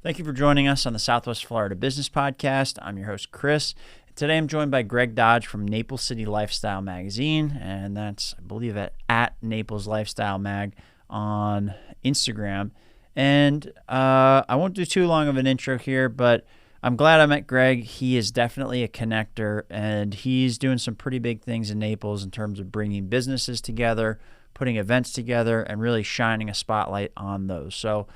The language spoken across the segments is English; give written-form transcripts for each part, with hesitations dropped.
Thank you for joining us on the Southwest Florida Business Podcast. I'm your host, Chris. Today I'm joined by Greg Dodge from Naples City Lifestyle magazine, and that's, I believe, at Naples Lifestyle Mag on Instagram. And I won't do too long of an intro here, but I'm glad I met Greg. He is definitely a connector, and he's doing some pretty big things in Naples in terms of bringing businesses together, putting events together, and really shining a spotlight on those. So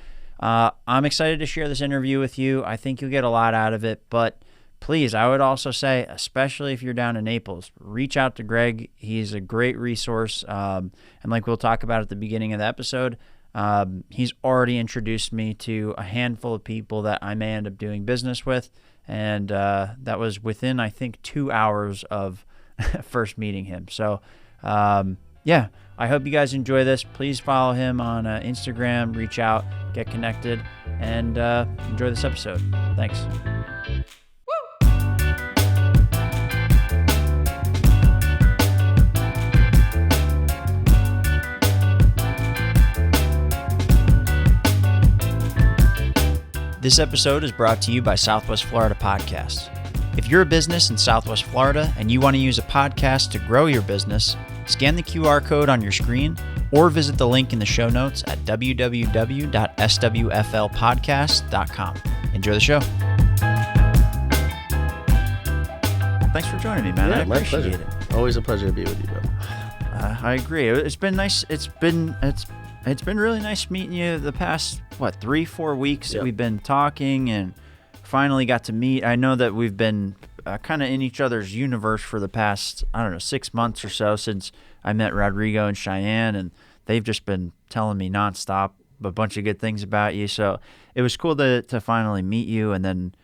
I'm excited to share this interview with you. I think you'll get a lot out of it, but please, I would also say, especially if you're down in Naples, reach out to Greg. He's a great resource, and like we'll talk about at the beginning of the episode, he's already introduced me to a handful of people that I may end up doing business with, and that was within, I think, 2 hours of first meeting him. So, yeah, I hope you guys enjoy this. Please follow him on Instagram, reach out, get connected, and enjoy this episode. Thanks. This episode is brought to you by Southwest Florida Podcast. If you're a business in Southwest Florida and you want to use a podcast to grow your business, scan the QR code on your screen or visit the link in the show notes at www.swflpodcast.com. Enjoy the show. Thanks for joining me, man. Yeah, I appreciate it. Always a pleasure to be with you, bro. I agree. It's been nice. It's been really nice meeting you the past, 3-4 weeks that we've been talking and finally got to meet. I know that we've been kind of in each other's universe for the past, 6 months or so since I met Rodrigo and Cheyenne, and they've just been telling me nonstop a bunch of good things about you. So it was cool to finally meet you. And then,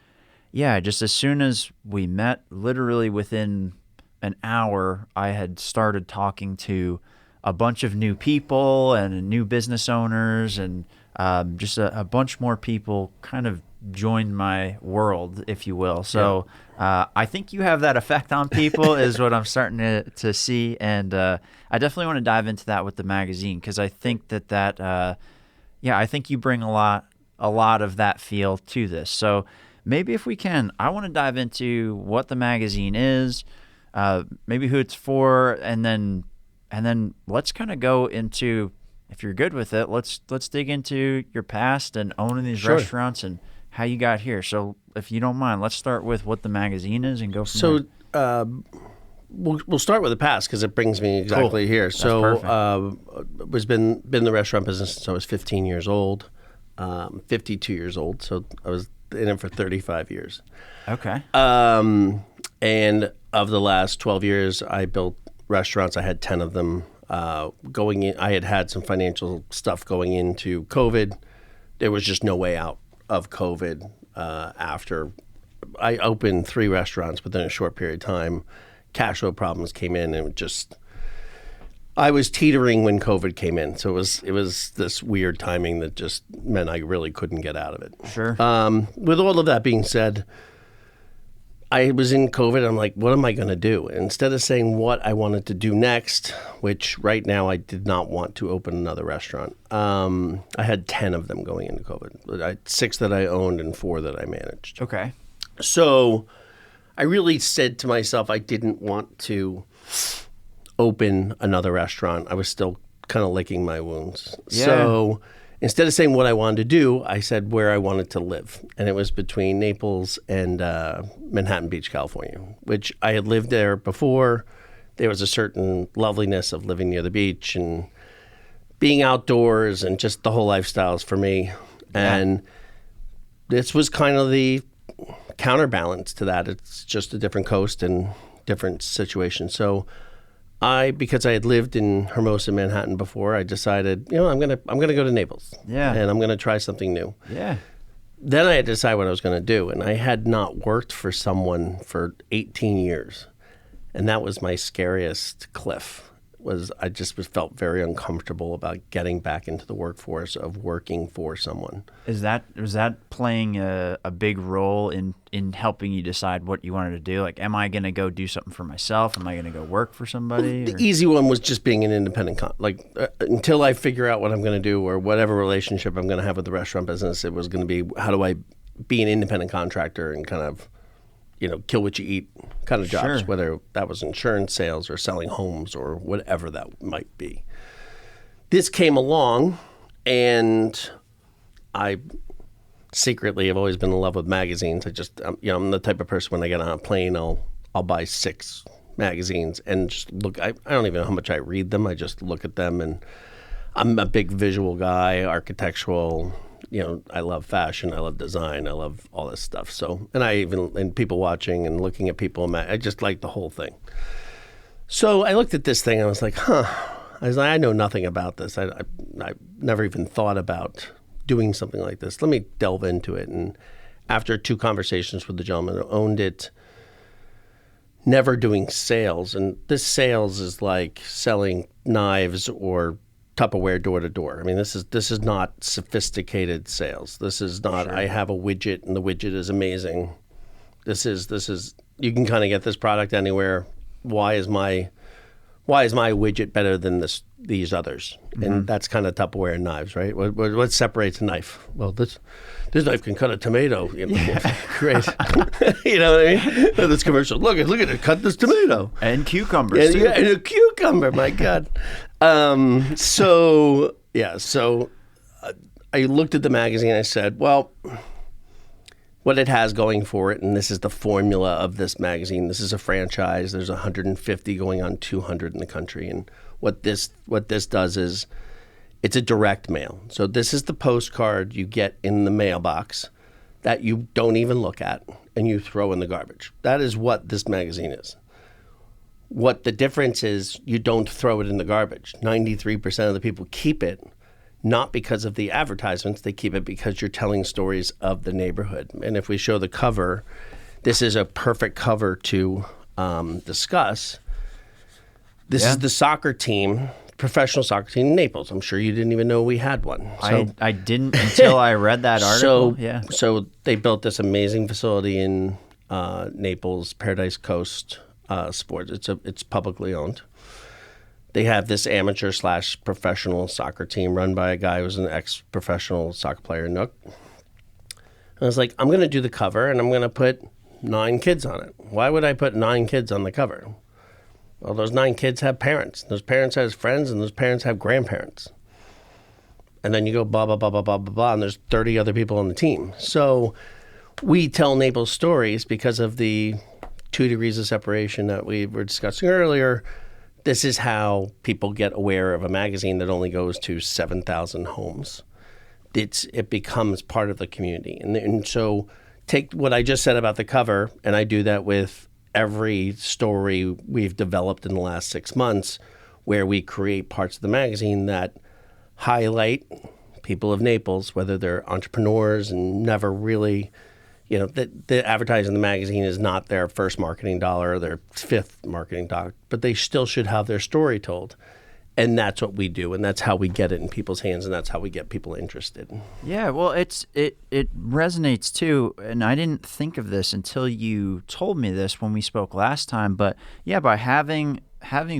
yeah, just as soon as we met, literally within an hour, I had started talking to a bunch of new people and new business owners, and just a bunch more people kind of joined my world, if you will. So I think you have that effect on people is what I'm starting to see. And I definitely want to dive into that with the magazine, because I think that I think you bring a lot of that feel to this. So maybe if we can, I want to dive into what the magazine is, maybe who it's for, and then let's kind of go into, if you're good with it, let's dig into your past and owning these restaurants and how you got here. So if you don't mind, let's start with what the magazine is and go from there. We'll start with the past because it brings me exactly here. That's so perfect. been in the restaurant business since I was 15 years old, 52 years old. So I was in it for 35 years. Okay. And of the last 12 years, I built restaurants. I had 10 of them. Going in, I had some financial stuff going into COVID. There was just no way out of COVID. After I opened 3 restaurants within a short period of time, cash flow problems came in, and I was teetering when COVID came in. So it was this weird timing that just meant I really couldn't get out of it. Sure. With all of that being said, I was in COVID. I'm like, what am I going to do? Instead of saying what I wanted to do next, which right now I did not want to open another restaurant. I had 10 of them going into COVID. I had 6 that I owned and 4 that I managed. Okay. So I really said to myself, I didn't want to open another restaurant. I was still kind of licking my wounds. Yeah. So instead of saying what I wanted to do, I said where I wanted to live. And it was between Naples and Manhattan Beach, California, which I had lived there before. There was a certain loveliness of living near the beach and being outdoors, and just the whole lifestyle is for me. Yeah. And this was kind of the counterbalance to that. It's just a different coast and different situation. So because I had lived in Hermosa, Manhattan before, I decided, I'm gonna go to Naples. Yeah. And I'm gonna try something new. Yeah. Then I had to decide what I was gonna do, and I had not worked for someone for 18 years, and that was my scariest cliff. I just felt very uncomfortable about getting back into the workforce of working for someone. Was that playing a big role in helping you decide what you wanted to do? Like, am I going to go do something for myself? Am I going to go work for somebody? The easy one was just being an independent. Until I figure out what I'm going to do or whatever relationship I'm going to have with the restaurant business, it was going to be how do I be an independent contractor and kind of, kill what you eat kind of jobs, Sure. whether that was insurance sales or selling homes or whatever that might be. This came along, and I secretly have always been in love with magazines. I'm the type of person, when I get on a plane, I'll buy 6 magazines and just look. I don't even know how much I read them. I just look at them, and I'm a big visual guy, architectural. I love fashion, I love design, I love all this stuff. So, and people watching and looking at people, I just like the whole thing. So I looked at this thing, and I was like, I know nothing about this. I never even thought about doing something like this. Let me delve into it. And after 2 conversations with the gentleman who owned it, never doing sales, and this sales is like selling knives or Tupperware door to door. I mean, this is not sophisticated sales. This is not, I have a widget and the widget is amazing. This is you can kind of get this product anywhere. Why is my widget better than these others? Mm-hmm. And that's kind of Tupperware and knives, right? What separates a knife? Well, this knife can cut a tomato. Great. You know what I mean? This commercial. Look at it. Cut this tomato. And cucumbers, too. Yeah, and a cucumber. My God. So I looked at the magazine. I said, well, what it has going for it, and this is the formula of this magazine. This is a franchise. There's 150 going on 200 in the country. And what this does is it's a direct mail. So this is the postcard you get in the mailbox that you don't even look at and you throw in the garbage. That is what this magazine is. What the difference is, you don't throw it in the garbage. 93% of the people keep it, not because of the advertisements. They keep it because you're telling stories of the neighborhood. And if we show the cover, this is a perfect cover to discuss. This is the soccer team, professional soccer team in Naples. I'm sure you didn't even know we had one. So, I didn't until I read that article. So they built this amazing facility in Naples, Paradise Coast Sports. It's publicly owned. They have this amateur/professional soccer team run by a guy who's an ex-professional soccer player, Nook. I was like, I'm going to do the cover, and I'm going to put 9 kids on it. Why would I put 9 kids on the cover? Well, those 9 kids have parents. Those parents have friends, and those parents have grandparents. And then you go blah, blah, blah, blah, blah, blah, blah, and there's 30 other people on the team. So we tell Naples stories because of the 2 degrees of separation that we were discussing earlier. This is how people get aware of a magazine that only goes to 7,000 homes. It becomes part of the community. And so take what I just said about the cover, and I do that with every story we've developed in the last 6 months, where we create parts of the magazine that highlight people of Naples, whether they're entrepreneurs and never really, the advertising in the magazine is not their first marketing dollar or their 5th marketing dollar, but they still should have their story told. And that's what we do, and that's how we get it in people's hands, and that's how we get people interested. Yeah, well, it resonates too, and I didn't think of this until you told me this when we spoke last time. But yeah, by having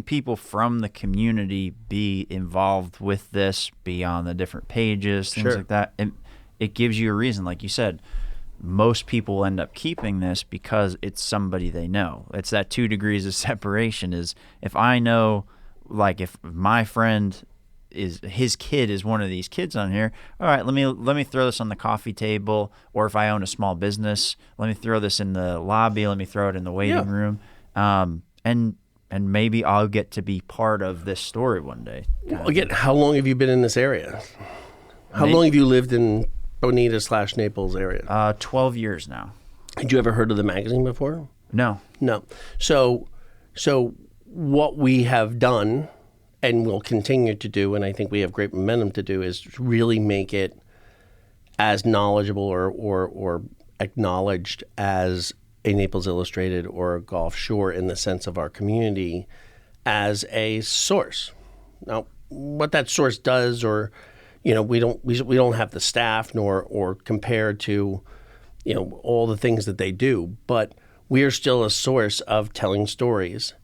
people from the community be involved with this, be on the different pages, things like that, it gives you a reason. Like you said, most people will end up keeping this because it's somebody they know. It's that 2 degrees of separation. Is if I know. Like if my friend his kid is one of these kids on here, all right, let me throw this on the coffee table, or if I own a small business, let me throw this in the lobby, let me throw it in the waiting room, and maybe I'll get to be part of this story one day. Well, again, how long have you been in this area? How long have you lived in Bonita/Naples area? 12 years now. Had you ever heard of the magazine before? No. So what we have done and will continue to do, and I think we have great momentum to do, is really make it as knowledgeable or acknowledged as a Naples Illustrated or a Gulf Shore in the sense of our community as a source. Now, what that source does, or we don't have the staff or compared to all the things that they do, but we are still a source of telling stories.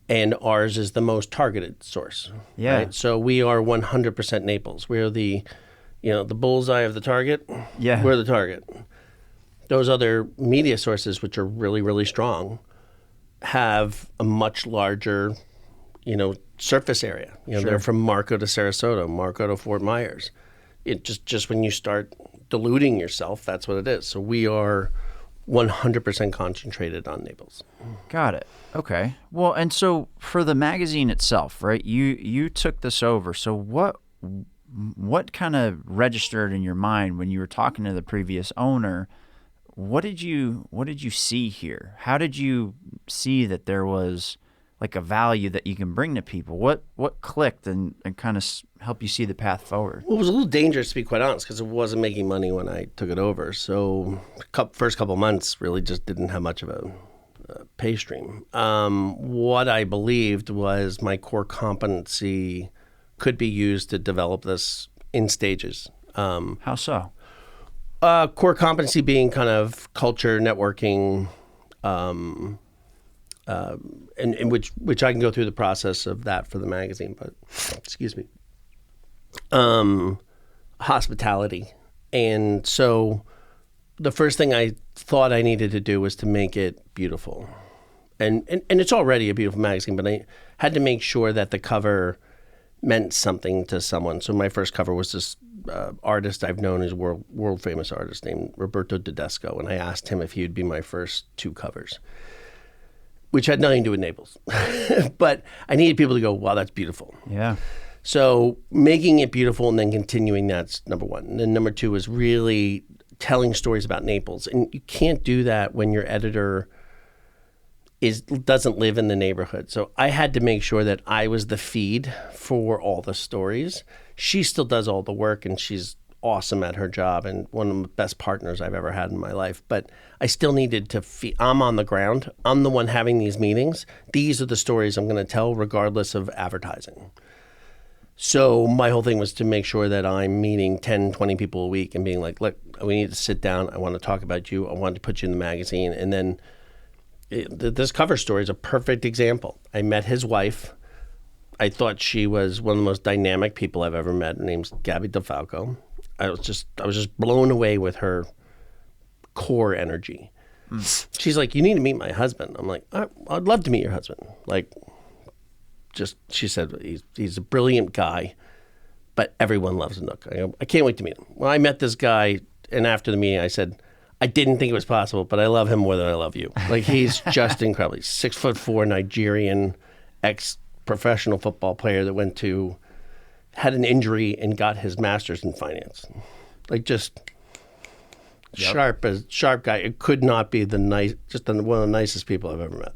And ours is the most targeted source. Yeah. Right? So we are 100% Naples. We're the bullseye of the target. Yeah. We're the target. those other media sources, which are really, really strong, have a much larger, surface area. Sure. They're from Marco to Sarasota, Marco to Fort Myers. It just when you start diluting yourself, that's what it is. So we are 100% concentrated on Naples. Got it. Okay. Well, and so for the magazine itself, right? You took this over. So what kind of registered in your mind when you were talking to the previous owner? What did you see here? How did you see that there was like a value that you can bring to people? What clicked and kind of help you see the path forward? Well, it was a little dangerous, to be quite honest, because it wasn't making money when I took it over. So first couple months really just didn't have much of a pay stream. What I believed was my core competency could be used to develop this in stages. How so? Core competency being kind of culture, networking, and which I can go through the process of that for the magazine, but excuse me. Hospitality. And so the first thing I thought I needed to do was to make it beautiful. And it's already a beautiful magazine, but I had to make sure that the cover meant something to someone. So my first cover was this artist I've known, is world famous artist named Roberto Tedesco, and I asked him if he would be my first 2 covers, which had nothing to do with Naples. But I needed people to go, wow, that's beautiful. Yeah. So making it beautiful and then continuing, that's number one. And then number 2 is really telling stories about Naples. And you can't do that when your editor doesn't live in the neighborhood. So I had to make sure that I was the feed for all the stories. She still does all the work, and she's awesome at her job and one of the best partners I've ever had in my life. But I still needed to I'm on the ground. I'm the one having these meetings. These are the stories I'm going to tell regardless of advertising. So my whole thing was to make sure that I'm meeting 10, 20 people a week and being like, look, we need to sit down. I want to talk about you. I want to put you in the magazine. And then this cover story is a perfect example. I met his wife. I thought she was one of the most dynamic people I've ever met. Her name's Gabby DeFalco. I was just blown away with her core energy. She's like, you need to meet my husband. I'm like, I'd love to meet your husband. She said, he's a brilliant guy, but everyone loves Nook. I can't wait to meet him. Well, I met this guy, and after the meeting, I said, I didn't think it was possible, but I love him more than I love you. He's just incredible. He's 6'4" Nigerian, ex-professional football player that had an injury and got his master's in finance. Sharp guy. It could not be one of the nicest people I've ever met.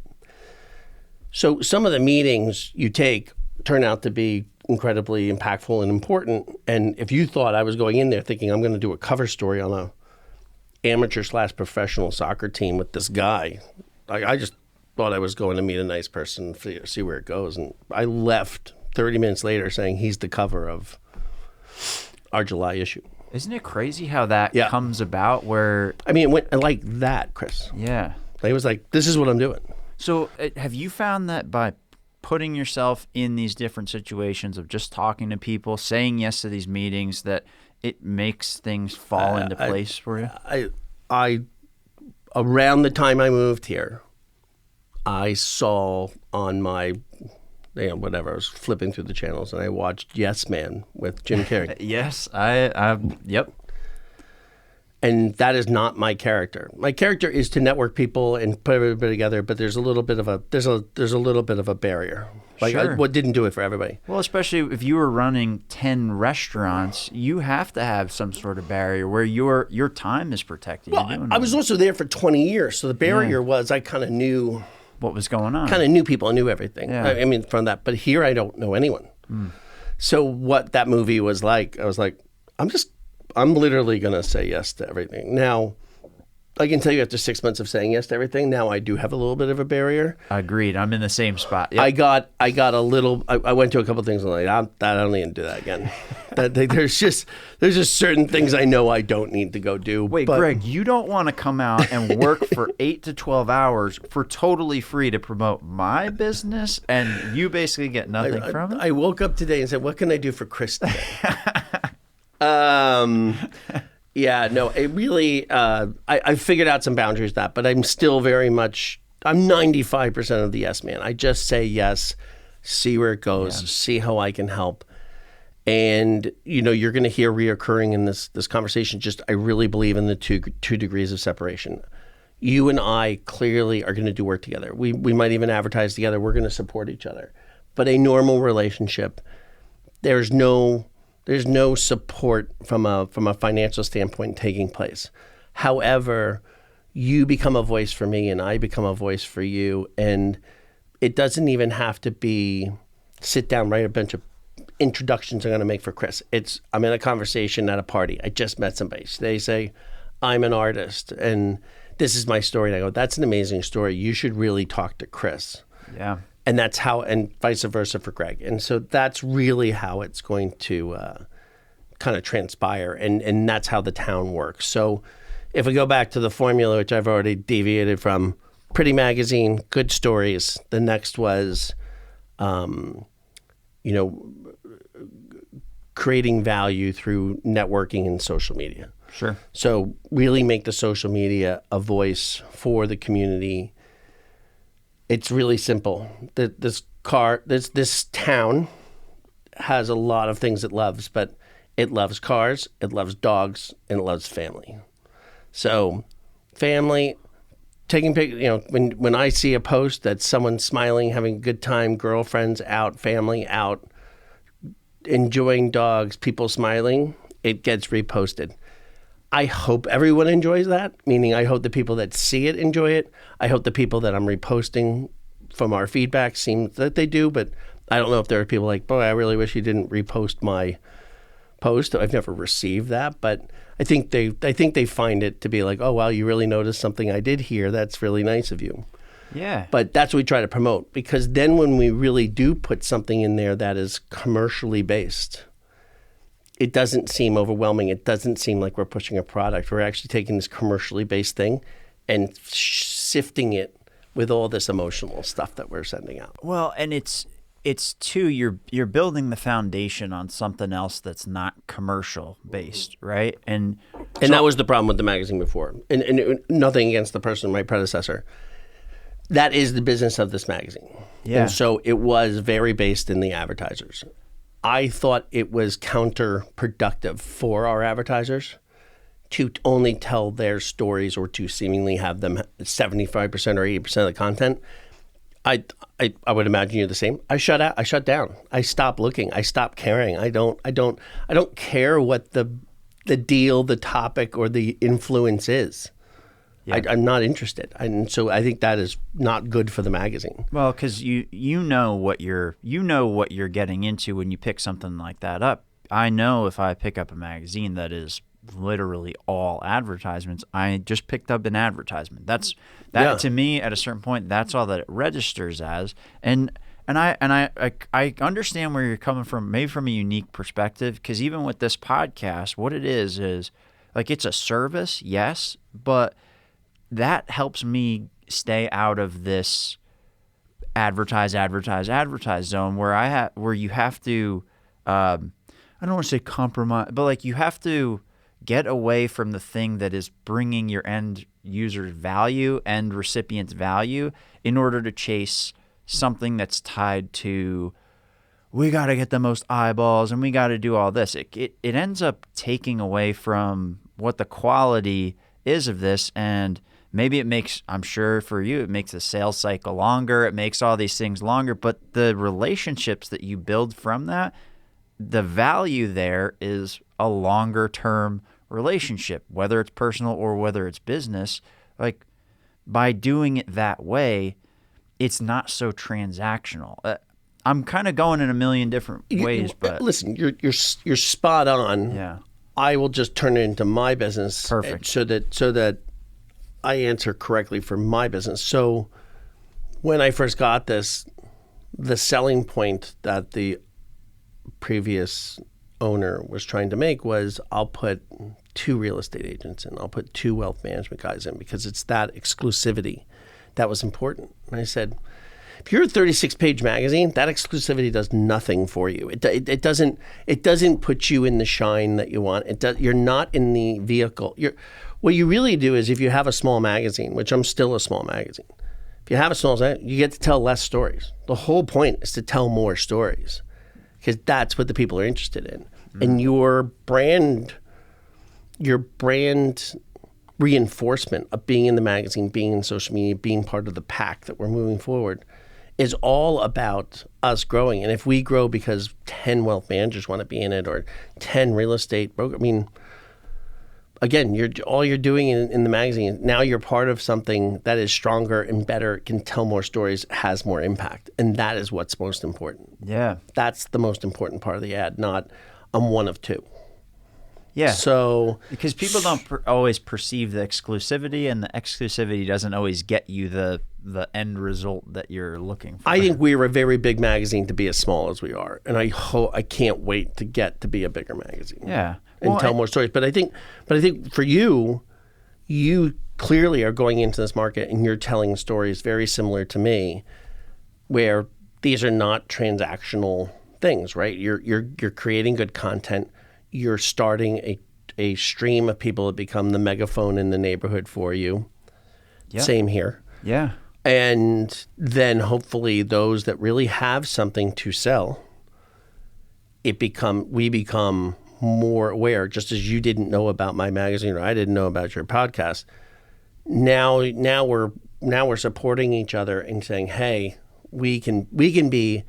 So some of the meetings you take turn out to be incredibly impactful and important. And if you thought I was going in there thinking I'm going to do a cover story on a amateur/professional soccer team with this guy, I just thought I was going to meet a nice person, see where it goes. And I left 30 minutes later saying he's the cover of our July issue. Isn't it crazy how that comes about where... I mean, it went like that, Chris. Yeah. It was like, this is what I'm doing. So have you found that by putting yourself in these different situations of just talking to people, saying yes to these meetings, that it makes things fall into place for you? I around the time I moved here, I saw on my, whatever, I was flipping through the channels and I watched Yes Man with Jim Carrey. Yes, yep. And that is not my character. My character is to network people and put everybody together, but there's a little bit of a barrier. Sure. What didn't do it for everybody. Well, especially if you were running 10 restaurants, you have to have some sort of barrier where your time is protected. Well, I was also there for 20 years, so the barrier was I kind of knew what was going on. Kind of knew people, I knew everything. Yeah. I mean, from that. But here I don't know anyone. So what that movie was like, I was like, I'm literally going to say yes to everything. Now, I can tell you after 6 months of saying yes to everything, now I do have a little bit of a barrier. Agreed. I'm in the same spot. Yep. I got a little, I went to a couple of things and I don't need to do that again. There's just certain things I know I don't need to go do. Wait, Greg, you don't want to come out and work for 8 to 12 hours for totally free to promote my business, and you basically get nothing from it? I woke up today and said, what can I do for Chris today? Yeah, no, it really, I figured out some boundaries with that, but I'm still I'm 95% of the yes man. I just say yes, see where it goes, see how I can help. And, you're going to hear reoccurring in this conversation, I really believe in the two degrees of separation. You and I clearly are going to do work together. We might even advertise together. We're going to support each other. But a normal relationship, there's no support from a financial standpoint taking place. However, you become a voice for me and I become a voice for you. And it doesn't even have to be sit down, write a bunch of introductions I'm going to make for Chris. I'm in a conversation at a party. I just met somebody. They say, I'm an artist and this is my story. And I go, that's an amazing story. You should really talk to Chris. Yeah. And that's how, and vice versa for Greg. And so that's really how it's going to kind of transpire. And that's how the town works. So if we go back to the formula, which I've already deviated from, pretty magazine, good stories. The next was, creating value through networking and social media. Sure. So really make the social media a voice for the community. It's really simple. This town has a lot of things it loves, but it loves cars, it loves dogs, and it loves family. So family, taking pictures, when I see a post that someone's smiling, having a good time, girlfriends out, family out, enjoying dogs, people smiling, it gets reposted. I hope everyone enjoys that, meaning I hope the people that see it enjoy it. I hope the people that I'm reposting from our feedback seems that they do, but I don't know if there are people like, boy, I really wish you didn't repost my post. I've never received that, but I think they find it to be like, oh, wow, you really noticed something I did here. That's really nice of you. Yeah. But that's what we try to promote, because then when we really do put something in there that is commercially based, it doesn't seem overwhelming. It doesn't seem like we're pushing a product. We're actually taking this commercially based thing and sifting it with all this emotional stuff that we're sending out. Well, and it's too, you're building the foundation on something else that's not commercial based, right? And that was the problem with the magazine before. And nothing against the person, my predecessor. That is the business of this magazine. Yeah. And so it was very based in the advertisers. I thought it was counterproductive for our advertisers to only tell their stories or to seemingly have them 75% or 80% of the content. I would imagine you're the same. I shut down. I stopped looking. I stopped caring. I don't care what the deal, the topic, or the influence is. Yeah. I'm not interested, and so I think that is not good for the magazine. Well, because you know what you're getting into when you pick something like that up. I know if I pick up a magazine that is literally all advertisements, I just picked up an advertisement. To me, at a certain point, that's all that it registers as. And I understand where you're coming from, maybe from a unique perspective, because even with this podcast, what it is like, it's a service, yes, but that helps me stay out of this advertise zone where you have to, I don't want to say compromise, but like you have to get away from the thing that is bringing your end user's value and recipient's value in order to chase something that's tied to, we got to get the most eyeballs and we got to do all this. It ends up taking away from what the quality is of this, and maybe it makes, I'm sure for you, it makes the sales cycle longer. It makes all these things longer. But the relationships that you build from that, the value there is a longer term relationship, whether it's personal or whether it's business. Like, by doing it that way, it's not so transactional. I'm kind of going in a million different ways, but listen, you're spot on. Yeah. I will just turn it into my business. Perfect. So that I answer correctly for my business. So when I first got this, the selling point that the previous owner was trying to make was, I'll put 2 real estate agents in, I'll put 2 wealth management guys in, because it's that exclusivity that was important. And I said, if you're a 36-page magazine, that exclusivity does nothing for you. It doesn't put you in the shine that you want. You're not in the vehicle. What you really do is, if you have a small magazine, which I'm still a small magazine, if you have a small magazine, you get to tell less stories. The whole point is to tell more stories, because that's what the people are interested in. And your brand reinforcement of being in the magazine, being in social media, being part of the pack that we're moving forward is all about us growing. And if we grow because 10 wealth managers want to be in it, or 10 real estate brokers, I mean, again, all you're doing in the magazine, now you're part of something that is stronger and better, can tell more stories, has more impact. And that is what's most important. Yeah. That's the most important part of the ad, not I'm one of two. Yeah. So because people don't always perceive the exclusivity, and the exclusivity doesn't always get you the end result that you're looking for. I think we're a very big magazine to be as small as we are, and I can't wait to get to be a bigger magazine. Yeah. And tell more stories. But I think for you clearly are going into this market and you're telling stories very similar to me, where these are not transactional things, right? You're creating good content. You're starting a stream of people that become the megaphone in the neighborhood for you. Yeah. Same here. Yeah. And then hopefully those that really have something to sell, we become more aware, just as you didn't know about my magazine or I didn't know about your podcast. Now we're supporting each other and saying, hey, we can be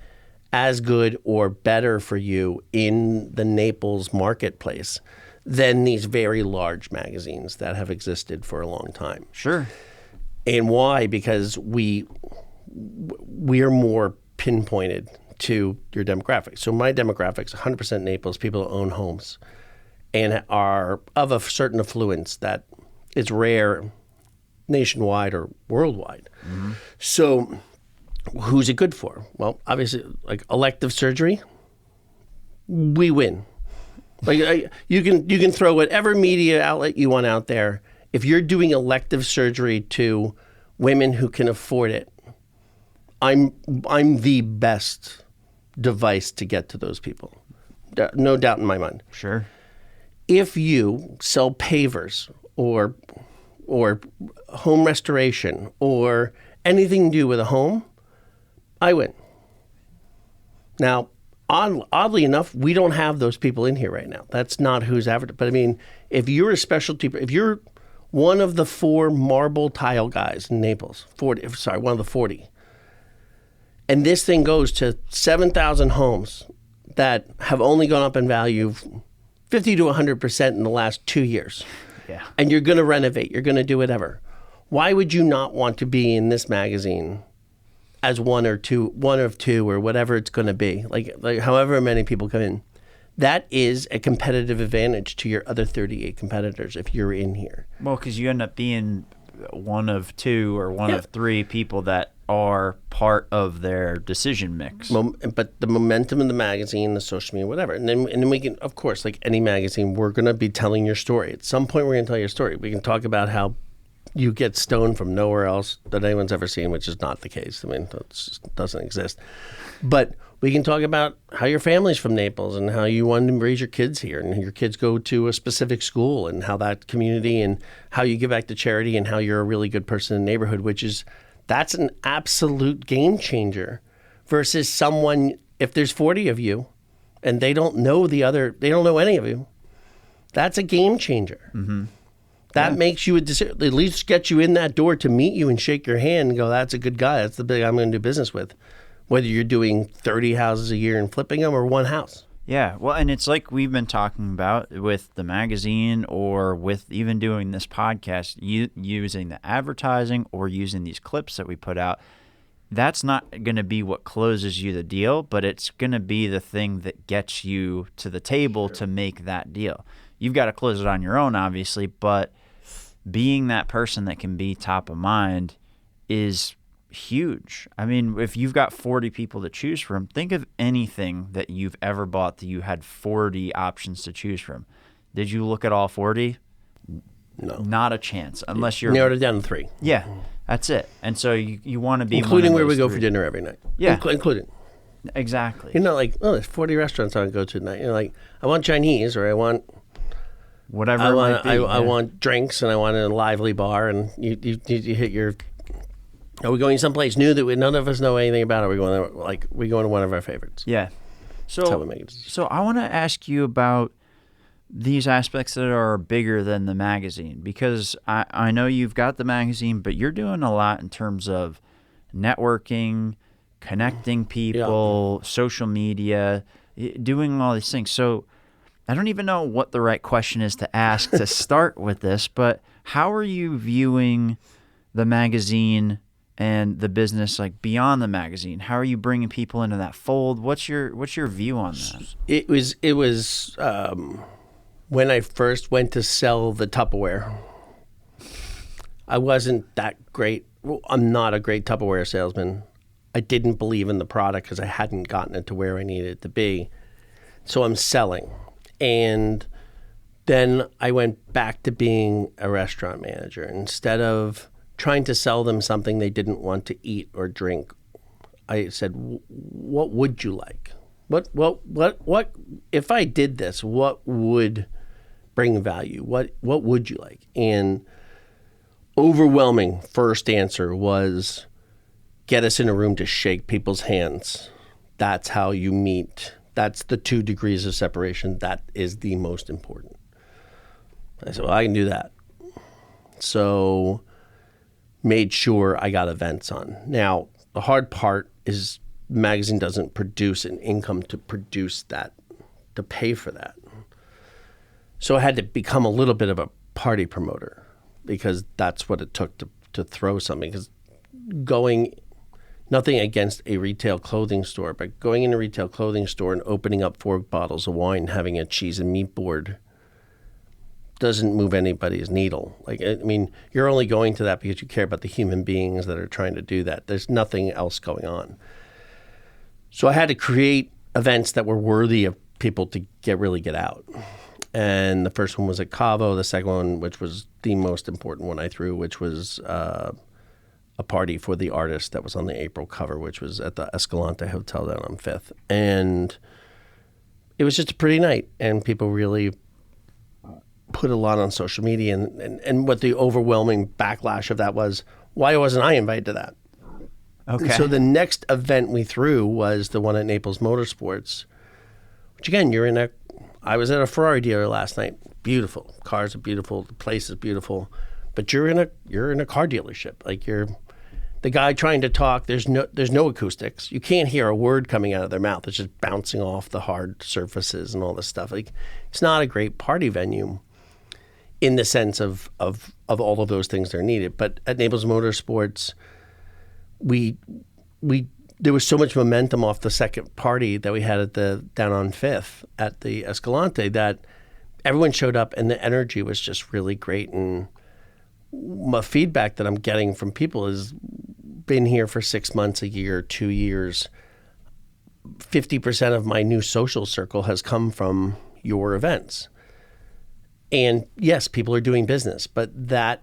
as good or better for you in the Naples marketplace than these very large magazines that have existed for a long time. Sure. And why? Because we're more pinpointed to your demographics. So my demographics, 100% Naples, people who own homes and are of a certain affluence that is rare nationwide or worldwide. Mm-hmm. So who's it good for? Well, obviously, like elective surgery, we win. Like you can throw whatever media outlet you want out there. If you're doing elective surgery to women who can afford it, I'm the best device to get to those people. No doubt in my mind. Sure. If you sell pavers or home restoration or anything to do with a home, I win. Now, oddly enough, we don't have those people in here right now. That's not who's advertising. But I mean, if you're a specialty, if you're one of the 4 marble tile guys in Naples, one of the 40, and this thing goes to 7,000 homes that have only gone up in value 50 to 100% in the last 2 years. Yeah. And you're going to renovate, you're going to do whatever. Why would you not want to be in this magazine as one of two or whatever it's going to be, like however many people come in? That is a competitive advantage to your other 38 competitors if you're in here. Well, because you end up being one of 2 or one of 3 people that are part of their decision mix. But the momentum in the magazine, the social media, whatever. And then we can, of course, like any magazine, we're going to be telling your story. At some point, we're going to tell your story. We can talk about how you get stoned from nowhere else that anyone's ever seen, which is not the case. I mean, that doesn't exist. But we can talk about how your family's from Naples and how you wanted to raise your kids here and your kids go to a specific school and how that community and how you give back to charity and how you're a really good person in the neighborhood, that's an absolute game changer versus someone, if there's 40 of you and they don't know any of you, that's a game changer. Mm-hmm. That makes you at least get you in that door to meet you and shake your hand and go, that's a good guy. That's the big I'm going to do business with. Whether you're doing 30 houses a year and flipping them or one house. Yeah. Well, and it's like we've been talking about with the magazine or with even doing this podcast, using the advertising or using these clips that we put out. That's not going to be what closes you the deal, but it's going to be the thing that gets you to the table to make that deal. You've got to close it on your own, obviously, but being that person that can be top of mind is huge. I mean, if you've got 40 people to choose from, think of anything that you've ever bought that you had 40 options to choose from. Did you look at all 40? No. Not a chance, unless you're... Narrowed it down to 3. Yeah. That's it. And so you want to be including one of where we those go three. for dinner every night. Yeah. Including. Exactly. You're not like, oh, there's 40 restaurants I can go to tonight. You're like, I want Chinese, or I want Whatever it might be. I want drinks, and I want a lively bar, and you hit your. Are we going someplace new that none of us know anything about? Or are we going to one of our favorites? Yeah. So That's how we make a decision. So I want to ask you about these aspects that are bigger than the magazine, because I know you've got the magazine, but you're doing a lot in terms of networking, connecting people, social media, doing all these things. So I don't even know what the right question is to ask to start with this, but how are you viewing the magazine and the business like beyond the magazine? How are you bringing people into that fold? What's your view on that? It was when I first went to sell the Tupperware. I wasn't that great. I'm not a great Tupperware salesman. I didn't believe in the product because I hadn't gotten it to where I needed it to be. So I'm selling. And then I went back to being a restaurant manager. Instead of trying to sell them something they didn't want to eat or drink, I said, what would you like? What if I did this, what would bring value? What would you like? And overwhelming first answer was, get us in a room to shake people's hands. That's how you meet. That's the 2 degrees of separation. That is the most important. I said, well, I can do that. So made sure I got events on. Now, the hard part is the magazine doesn't produce an income to produce that, to pay for that. So I had to become a little bit of a party promoter, because that's what it took to throw something. Because nothing against a retail clothing store, but going in a retail clothing store and opening up 4 bottles of wine, having a cheese and meat board doesn't move anybody's needle. Like, I mean, you're only going to that because you care about the human beings that are trying to do that. There's nothing else going on. So I had to create events that were worthy of people to really get out. And the first one was at Cavo. The second one, which was the most important one I threw, which was a party for the artist that was on the April cover, which was at the Escalante Hotel down on 5th. And it was just a pretty night, and people really put a lot on social media. And what the overwhelming backlash of that was, why wasn't I invited to that? Okay. And so the next event we threw was the one at Naples Motorsports, which again, I was at a Ferrari dealer last night. Beautiful. Cars are beautiful. The place is beautiful. But you're in a car dealership. Like, you're the guy trying to talk. There's no acoustics. You can't hear a word coming out of their mouth. It's just bouncing off the hard surfaces and all this stuff. Like, it's not a great party venue in the sense of all of those things that are needed. But at Naples Motorsports, there was so much momentum off the second party that we had at down on 5th at the Escalante that everyone showed up, and the energy was just really great. And my feedback that I'm getting from people is, been here for 6 months, a year, 2 years, 50% of my new social circle has come from your events. And yes, people are doing business, but that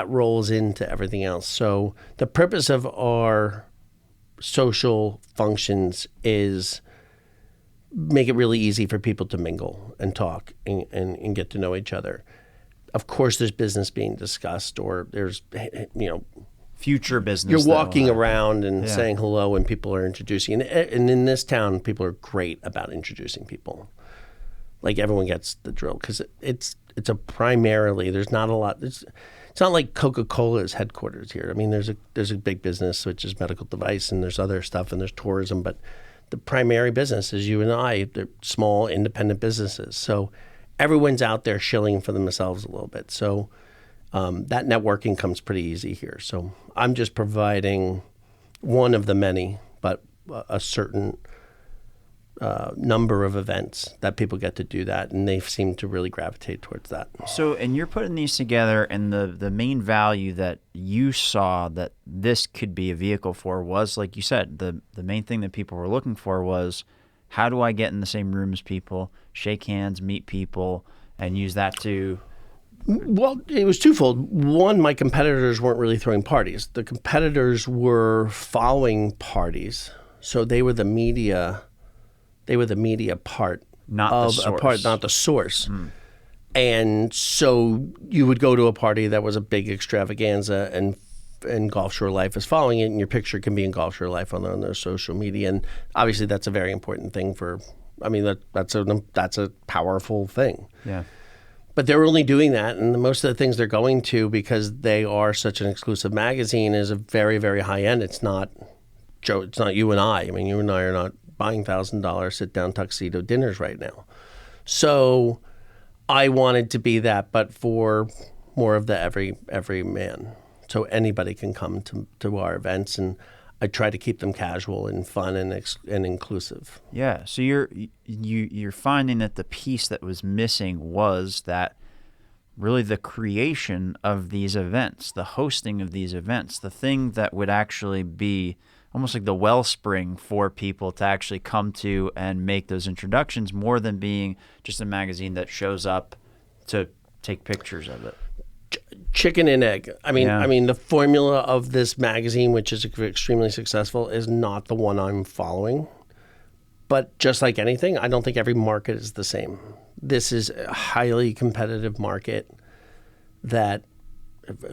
rolls into everything else. So the purpose of our social functions is make it really easy for people to mingle and talk and get to know each other. Of course, there's business being discussed, or there's, future business. You're walking around and saying hello, and people are introducing. And in this town, people are great about introducing people. Like, everyone gets the drill, because it's a primarily, there's not a lot. It's not like Coca-Cola's headquarters here. I mean, there's a big business, which is medical device, and there's other stuff, and there's tourism, but the primary business is you and I. They're small, independent businesses. So everyone's out there shilling for themselves a little bit. So that networking comes pretty easy here. So I'm just providing one of the many, but a certain number of events that people get to do that, and they seem to really gravitate towards that. So, and you're putting these together, and the main value that you saw that this could be a vehicle for was, like you said, the main thing that people were looking for was, how do I get in the same room as people, shake hands, meet people, and use that to Well, it was twofold. One, my competitors weren't really throwing parties. The competitors were following parties, so they were the media. They were the media part, not of the source. a part, not the source. And so you would go to a party that was a big extravaganza, and Gulf Shore Life is following it, and your picture can be in Gulf Shore Life on their social media, and obviously that's a very important thing for. I mean, that's a powerful thing. Yeah. But they're only doing that, and most of the things they're going to, because they are such an exclusive magazine, is a very, very high end. It's not Joe. It's not you and I. I mean, you and I are not buying $1,000 sit-down tuxedo dinners right now. So I wanted to be that, but for more of the every man. So anybody can come to our events, and I try to keep them casual and fun and inclusive. Yeah. So you're finding that the piece that was missing was that really the creation of these events, the hosting of these events, the thing that would actually be almost like the wellspring for people to actually come to and make those introductions, more than being just a magazine that shows up to take pictures of it. Chicken and egg. I mean, the formula of this magazine, which is extremely successful, is not the one I'm following. But just like anything, I don't think every market is the same. This is a highly competitive market that,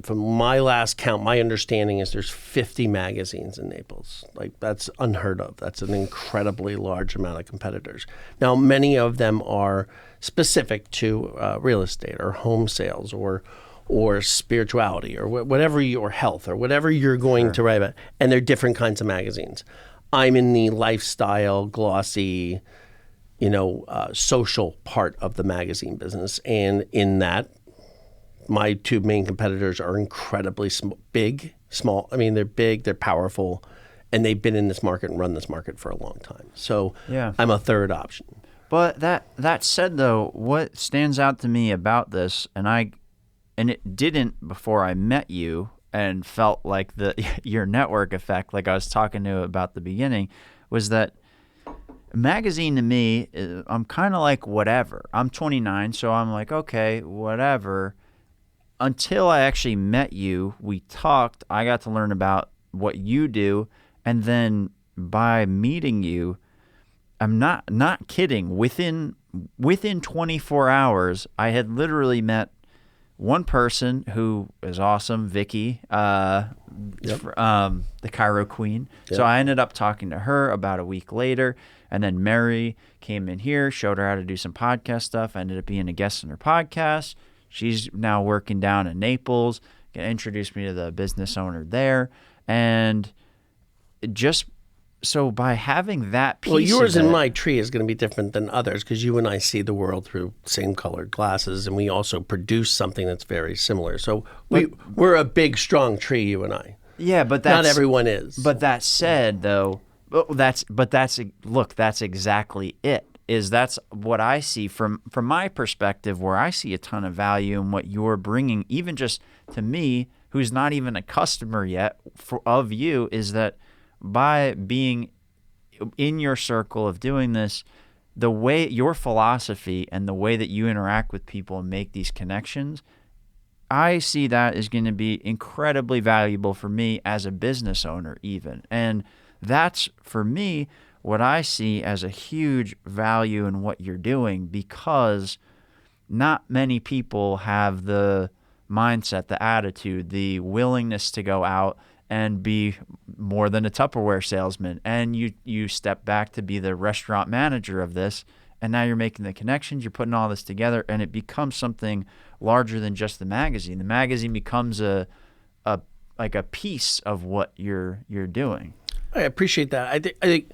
from my last count, my understanding is there's 50 magazines in Naples. Like, that's unheard of. That's an incredibly large amount of competitors. Now, many of them are specific to real estate or home sales or spirituality or whatever, or health or whatever you're going to write about. And they're different kinds of magazines. I'm in the lifestyle, glossy, social part of the magazine business. And in that, my two main competitors are incredibly small. I mean, they're big, they're powerful, and they've been in this market and run this market for a long time. So I'm a third option. But that said, though, what stands out to me about this, and it didn't before I met you and felt like your network effect, like I was talking to about the beginning, was that a magazine to me, I'm kind of like whatever. I'm 29, so I'm like, okay, whatever. Until I actually met you, we talked, I got to learn about what you do, and then by meeting you, I'm not kidding, within 24 hours, I had literally met one person who is awesome, Vicky, the Cairo Queen. Yep. So I ended up talking to her about a week later, and then Mary came in here, showed her how to do some podcast stuff. I ended up being a guest on her podcast. She's now working down in Naples, introduced me to the business owner there, and just so by having that piece, well, yours and my tree is going to be different than others because you and I see the world through same colored glasses, and we also produce something that's very similar. So we're a big, strong tree, you and I. Yeah, but not everyone is. But that said, though, that's exactly it. That's what I see from my perspective, where I see a ton of value in what you're bringing, even just to me, who's not even a customer yet of you, is that by being in your circle of doing this, the way your philosophy and the way that you interact with people and make these connections, I see that is going to be incredibly valuable for me as a business owner even. And that's, for me, what I see as a huge value in what you're doing, because not many people have the mindset, the attitude, the willingness to go out and be more than a Tupperware salesman. And you step back to be the restaurant manager of this, and now you're making the connections, you're putting all this together, and it becomes something larger than just the magazine. The magazine becomes a piece of what you're doing. I appreciate that. I think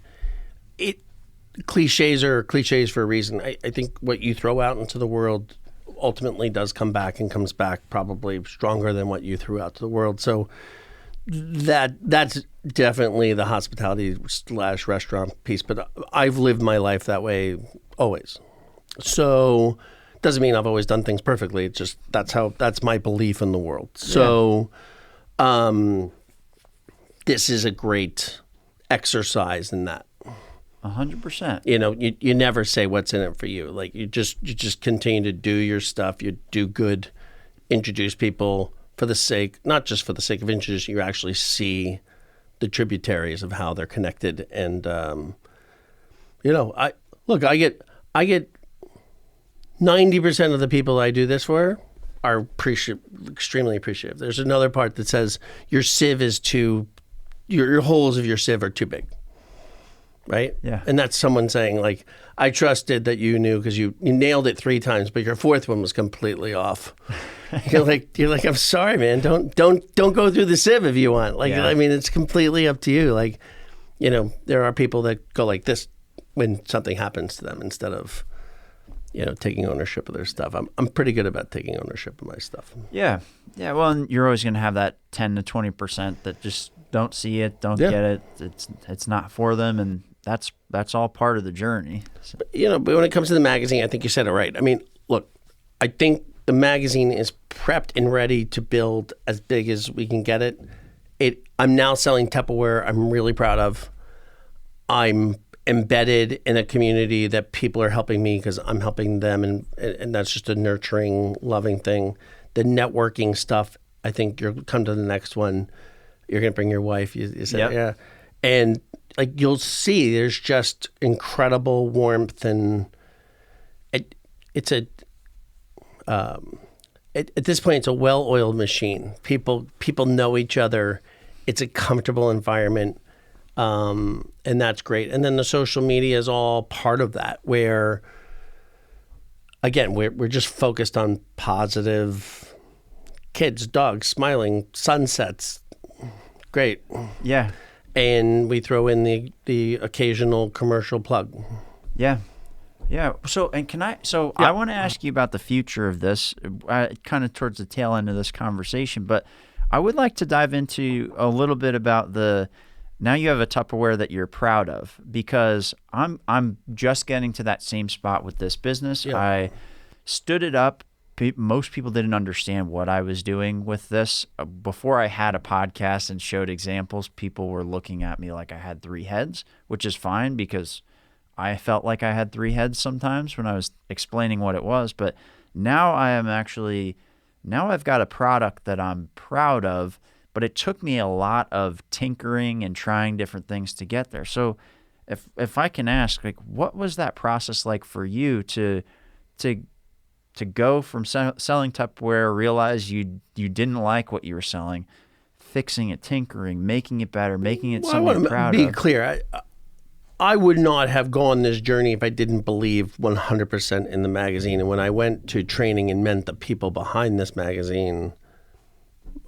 cliches are cliches for a reason. I think what you throw out into the world ultimately does come back, and comes back probably stronger than what you threw out to the world. So that's definitely the hospitality / restaurant piece. But I've lived my life that way always. So doesn't mean I've always done things perfectly. It's just that's my belief in the world. So this is a great exercise in that. 100%. You never say what's in it for you. Like you just continue to do your stuff. You do good. introduce people not just for the sake of introducing, you actually see the tributaries of how they're connected. And, I get 90% of the people I do this for are extremely appreciative. There's another part that says your sieve is your holes of your sieve are too big. Right? Yeah. And that's someone saying, like, I trusted that you knew because you nailed it 3 times, but your 4th one was completely off. You're like, I'm sorry, man. Don't go through the sieve if you want. Like, I mean, it's completely up to you. Like, there are people that go like this when something happens to them instead of, taking ownership of their stuff. I'm pretty good about taking ownership of my stuff. Yeah. Yeah. Well, and you're always going to have that 10 to 20% that just don't see it, don't get it. It's not for them. And that's all part of the journey. So. But when it comes to the magazine, I think you said it right. I mean, look, I think the magazine is prepped and ready to build as big as we can get it. I'm now selling Tupperware. I'm really proud of. I'm embedded in a community that people are helping me because I'm helping them, and that's just a nurturing, loving thing. The networking stuff, I think you'll come to the next one. You're going to bring your wife. You said, yeah. And like you'll see, there's just incredible warmth, and at this point, it's a well-oiled machine. People know each other. It's a comfortable environment, and that's great. And then the social media is all part of that. Where again, we're just focused on positive kids, dogs, smiling, sunsets. Great. Yeah. And we throw in the occasional commercial plug. Yeah. Yeah. So, I want to ask you about the future of this, kind of towards the tail end of this conversation, but I would like to dive into a little bit about now you have a Tupperware that you're proud of, because I'm just getting to that same spot with this business. Yeah. I stood it up. Most people didn't understand what I was doing with this. Before I had a podcast and showed examples, people were looking at me like I had 3 heads, which is fine because I felt like I had 3 heads sometimes when I was explaining what it was. But now now I've got a product that I'm proud of, but it took me a lot of tinkering and trying different things to get there. So if I can ask, like, what was that process like for you to go from selling Tupperware, realize you didn't like what you were selling, fixing it, tinkering, making it better, making it something you're proud of? I want to be clear. I would not have gone this journey if I didn't believe 100% in the magazine. And when I went to training and met the people behind this magazine,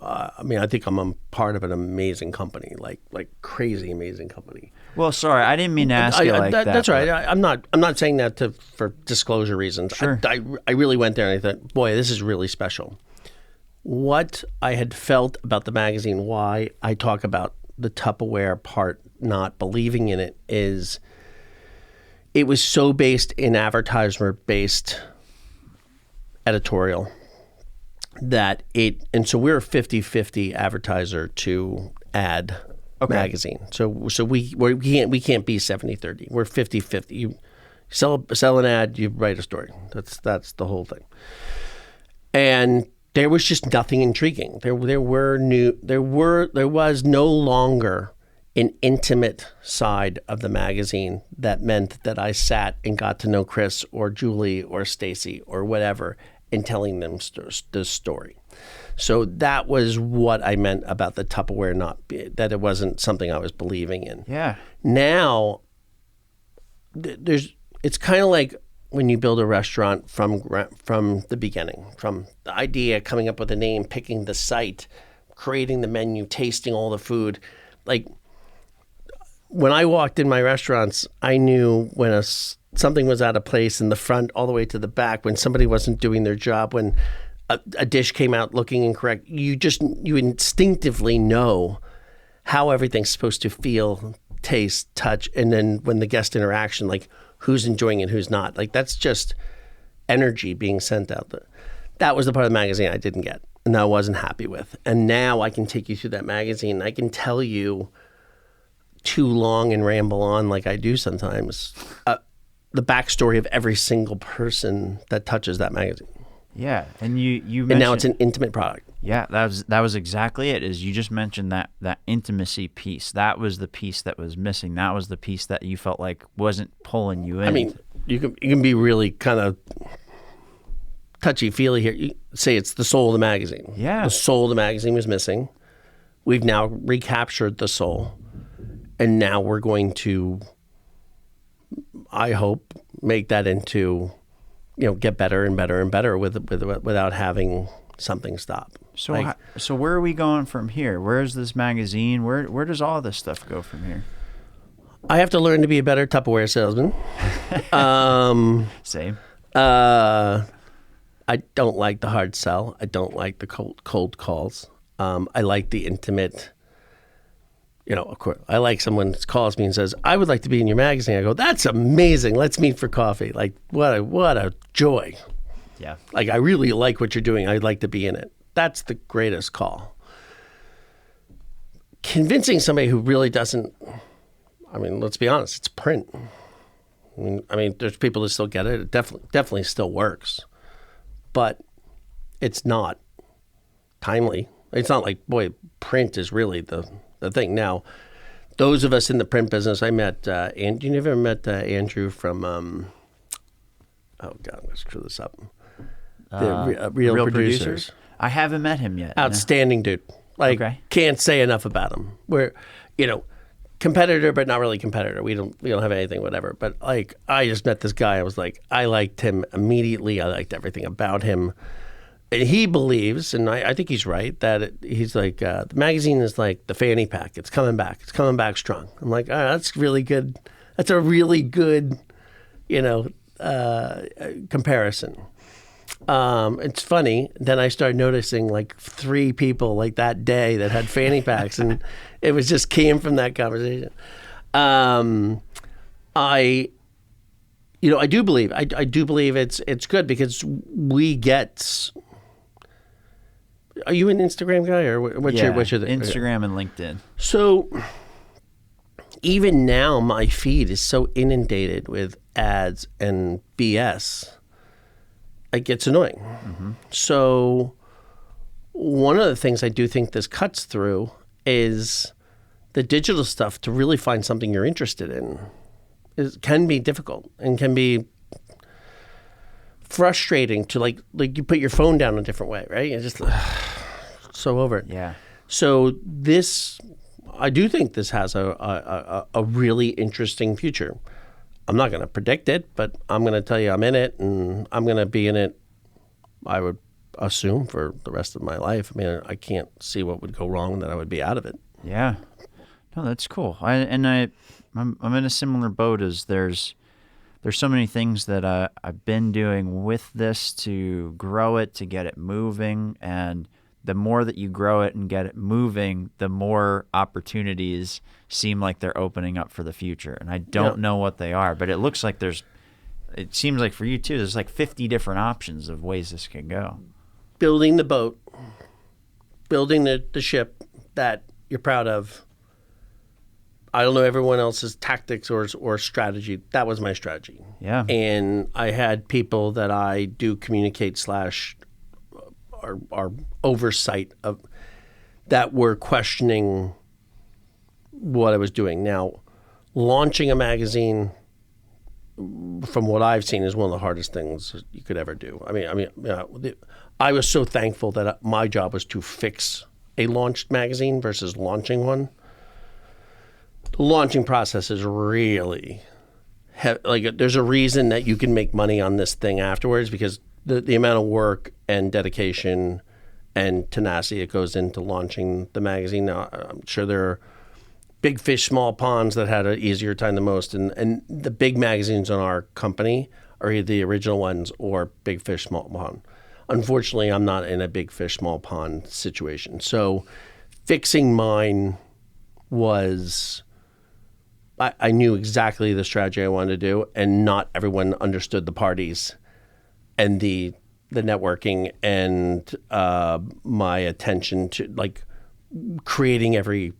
I think I'm a part of an amazing company, like crazy amazing company. Well, sorry, I didn't mean to ask you like that. That's right. I'm not saying that for disclosure reasons. Sure. I really went there and I thought, boy, this is really special. What I had felt about the magazine, why I talk about the Tupperware part, not believing in it, is it was so based in advertiser-based editorial and so we're a 50-50 advertiser to ad magazine. So we can't be 70-30. We're 50-50. You sell an ad, you write a story. That's the whole thing. And there was just nothing intriguing. There was no longer an intimate side of the magazine that meant that I sat and got to know Chris or Julie or Stacy or whatever and telling them the story. So that was what I meant about the Tupperware, that it wasn't something I was believing in. Yeah. Now, it's kind of like when you build a restaurant from the beginning, from the idea, coming up with a name, picking the site, creating the menu, tasting all the food. Like when I walked in my restaurants, I knew when something was out of place in the front all the way to the back, when somebody wasn't doing their job, when a dish came out looking incorrect. You instinctively know how everything's supposed to feel, taste, touch, and then when the guest interaction, like who's enjoying it, who's not. Like that's just energy being sent out there. That was the part of the magazine I didn't get and I wasn't happy with. And now I can take you through that magazine. I can tell you too long and ramble on like I do sometimes, the backstory of every single person that touches that magazine. Yeah, and you mentioned, and now it's an intimate product. Yeah, that was exactly it. Is you just mentioned that intimacy piece. That was the piece that was missing. That was the piece that you felt like wasn't pulling you in. I mean, you can be really kind of touchy-feely here. You say it's the soul of the magazine. Yeah. The soul of the magazine was missing. We've now recaptured the soul, and now we're going to, I hope, make that into, get better and better and better without having something stop. So so where are we going from here? Where's this magazine? Where does all this stuff go from here? I have to learn to be a better Tupperware salesman. Same. I don't like the hard sell. I don't like the cold calls. I like the intimate. Of course, I like someone calls me and says, "I would like to be in your magazine." I go, "That's amazing. Let's meet for coffee." Like, what a joy. Yeah. Like, I really like what you're doing. I'd like to be in it. That's the greatest call. Convincing somebody who really doesn't, let's be honest, it's print. I mean, there's people that still get it. It definitely still works. But it's not timely. It's not like, boy, print is really the thing. Now, those of us in the print business, I met, and you never met Andrew from, oh God, I'm going to screw this up. The Real Producers. I haven't met him yet. Outstanding dude. Like, Can't say enough about him. We're, competitor, but not really competitor. We don't have anything, whatever. But like, I just met this guy. I was like, I liked him immediately. I liked everything about him. And he believes, and I think he's right, that he's like, the magazine is like the fanny pack. It's coming back. It's coming back strong. I'm like, that's really good. That's a really good, comparison. It's funny. Then I started noticing like 3 people like that day that had fanny packs, and it was just came from that conversation. I do believe it's good because we get. Are you an Instagram guy or what's your Instagram and LinkedIn? So even now, my feed is so inundated with ads and BS. It gets annoying. Mm-hmm. So one of the things I do think this cuts through is the digital stuff. To really find something you're interested in can be difficult and can be frustrating to like you put your phone down a different way, right? You're just so over it. Yeah. So I do think this has a really interesting future. I'm not going to predict it, but I'm going to tell you I'm in it, and I'm going to be in it, I would assume, for the rest of my life. I mean, I can't see what would go wrong that I would be out of it. Yeah. No, that's cool. I'm in a similar boat as there's so many things that I've been doing with this to grow it, to get it moving, and the more that you grow it and get it moving, the more opportunities seem like they're opening up for the future. And I don't know what they are, but it looks like it seems like for you too, there's like 50 different options of ways this could go. Building the boat, building the ship that you're proud of. I don't know everyone else's tactics or strategy. That was my strategy. Yeah. And I had people that I do communicate / our oversight of that were questioning what I was doing. Now, launching a magazine, from what I've seen, is one of the hardest things you could ever do. I was so thankful that my job was to fix a launched magazine versus launching one. The launching process is really there's a reason that you can make money on this thing afterwards, because the amount of work and dedication and tenacity that goes into launching the magazine. Now, I'm sure there are big fish, small ponds that had an easier time than most. And the big magazines on our company are either the original ones or big fish, small pond. Unfortunately, I'm not in a big fish, small pond situation. So fixing mine was... I knew exactly the strategy I wanted to do, and not everyone understood the parties and the networking and my attention to like creating everything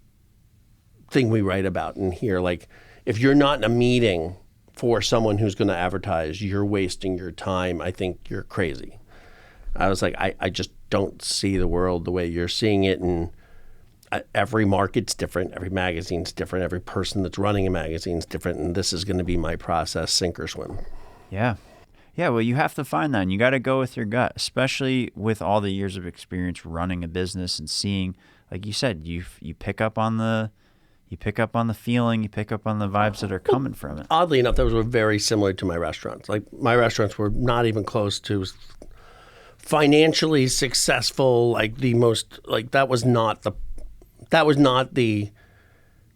we write about in here. Like, if you're not in a meeting for someone who's going to advertise, you're wasting your time. I think you're crazy. I was like, I just don't see the world the way you're seeing it. And every market's different. Every magazine's different. Every person that's running a magazine's different. And this is going to be my process, sink or swim. Yeah. Yeah, well, you have to find that, and you got to go with your gut, especially with all the years of experience running a business and seeing, like you said, you pick up on the feeling, you pick up on the vibes that are coming from it. Oddly enough, those were very similar to my restaurants. Like my restaurants were not even close to financially successful. Like the most, like that was not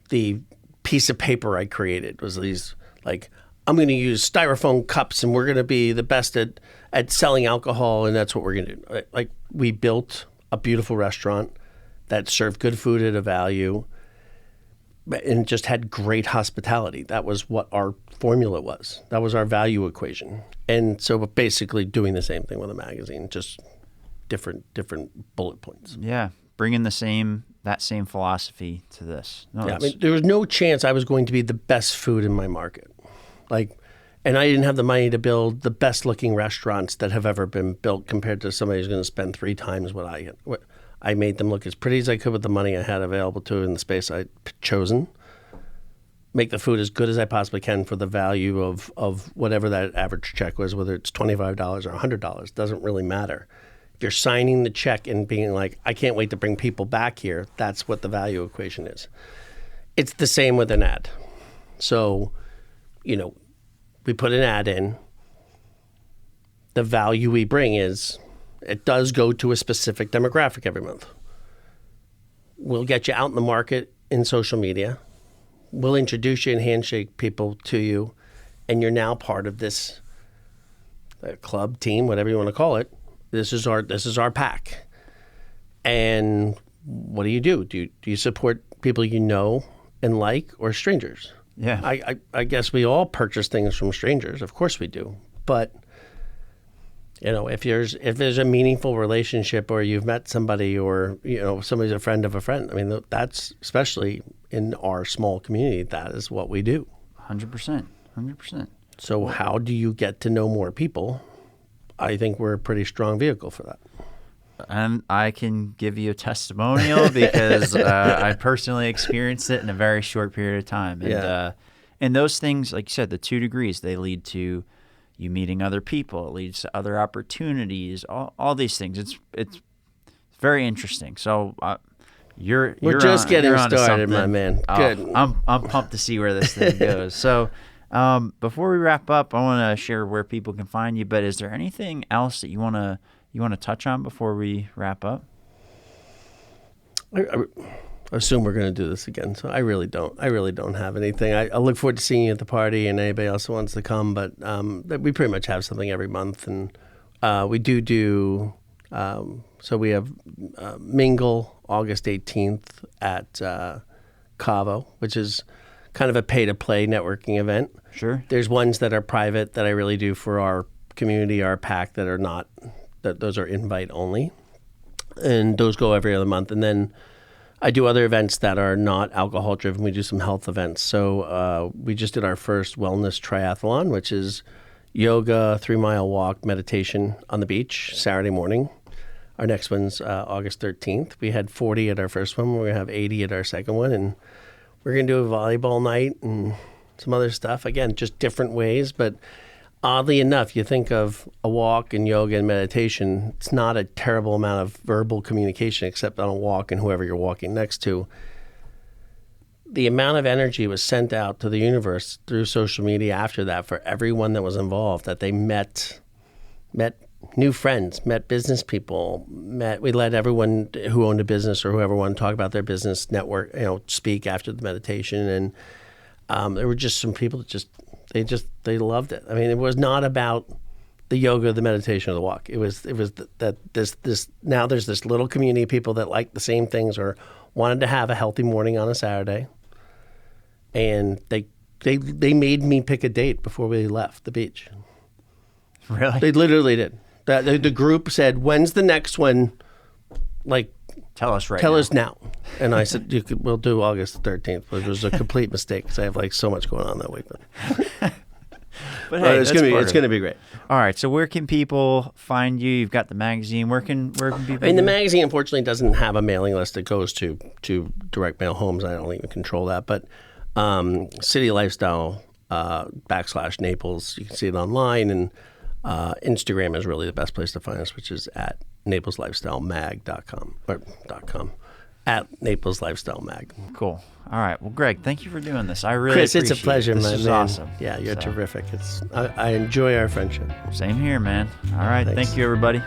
the piece of paper I created. Was these like, I'm going to use styrofoam cups and we're going to be the best at selling alcohol, and that's what we're going to do. Like we built a beautiful restaurant that served good food at a value and just had great hospitality. That was what our formula was. That was our value equation. And so basically doing the same thing with a magazine, just different bullet points. Yeah, bringing that same philosophy to this. No, yeah, I mean, there was no chance I was going to be the best food in my market. And I didn't have the money to build the best looking restaurants that have ever been built compared to somebody who's going to spend 3 times what I made them look as pretty as I could with the money I had available to in the space I'd chosen. Make the food as good as I possibly can for the value of whatever that average check was, whether it's $25 or $100, doesn't really matter. If you're signing the check and being like, I can't wait to bring people back here, that's what the value equation is. It's the same with an ad. So, we put an ad in. The value we bring is it does go to a specific demographic every month. We'll get you out in the market in social media. We'll introduce you and handshake people to you, and you're now part of this club, team, whatever you want to call it. This is our pack. And what do? Do you support people you know and like, or strangers? Yeah. I guess we all purchase things from strangers. Of course we do. But if there's a meaningful relationship, or you've met somebody, or somebody's a friend of a friend, I mean, that's, especially in our small community, that is what we do. 100%. So how do you get to know more people? I think we're a pretty strong vehicle for that. And I can give you a testimonial because I personally experienced it in a very short period of time. And, and those things, like you said, the 2 degrees, they lead to you meeting other people. It leads to other opportunities, all these things. It's very interesting. So we're just getting started, my man. Good. I'm pumped to see where this thing goes. So before we wrap up, I want to share where people can find you. But is there anything else that you want to touch on before we wrap up? I assume we're going to do this again, so I really don't have anything. I look forward to seeing you at the party and anybody else who wants to come, but we pretty much have something every month. And we do so we have Mingle August 18th at Cavo, which is kind of a pay-to-play networking event. Sure. There's ones that are private that I really do for our community, our pack, that are not, that those are invite only. And those go every other month. And then I do other events that are not alcohol driven. We do some health events. So we just did our first wellness triathlon, which is yoga, 3-mile walk, meditation on the beach Saturday morning. Our next one's August 13th. We had 40 at our first one. We're going to have 80 at our second one. And we're going to do a volleyball night and some other stuff. Again, just different ways. But oddly enough, you think of a walk and yoga and meditation, it's not a terrible amount of verbal communication except on a walk and whoever you're walking next to. The amount of energy was sent out to the universe through social media after that for everyone that was involved, that they met new friends, met business people, we let everyone who owned a business or whoever wanted to talk about their business network, speak after the meditation. And there were just some people that they loved it. I mean, it was not about the yoga, the meditation, or the walk. It was that this now there's this little community of people that like the same things or wanted to have a healthy morning on a Saturday. And they made me pick a date before we left the beach. Really? They literally did. The group said, "When's the next one?" Like, tell us now. And I said, "We'll do August 13th." Which was a complete mistake because I have so much going on that week. But hey, it's gonna be great. All right. So where can people find you? You've got the magazine. Where can people? I mean, the magazine unfortunately doesn't have a mailing list that goes to direct mail homes. I don't even control that. But City Lifestyle / Naples. You can see it online, and Instagram is really the best place to find us, which is at NaplesLifestyleMag.com or .com. At Naples Lifestyle Mag. Cool. All right. Well, Greg, thank you for doing this. I really Chris, appreciate it's a pleasure, This man. is awesome. Yeah, you're terrific. I enjoy our friendship. Same here, man. All right. Thanks. Thank you, everybody.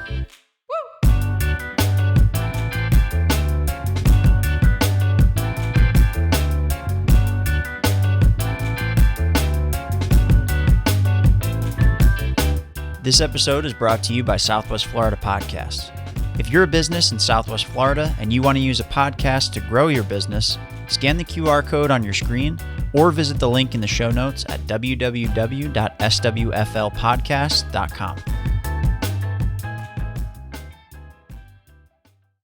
This episode is brought to you by Southwest Florida Podcast. If you're a business in Southwest Florida and you want to use a podcast to grow your business, scan the QR code on your screen or visit the link in the show notes at www.swflpodcast.com.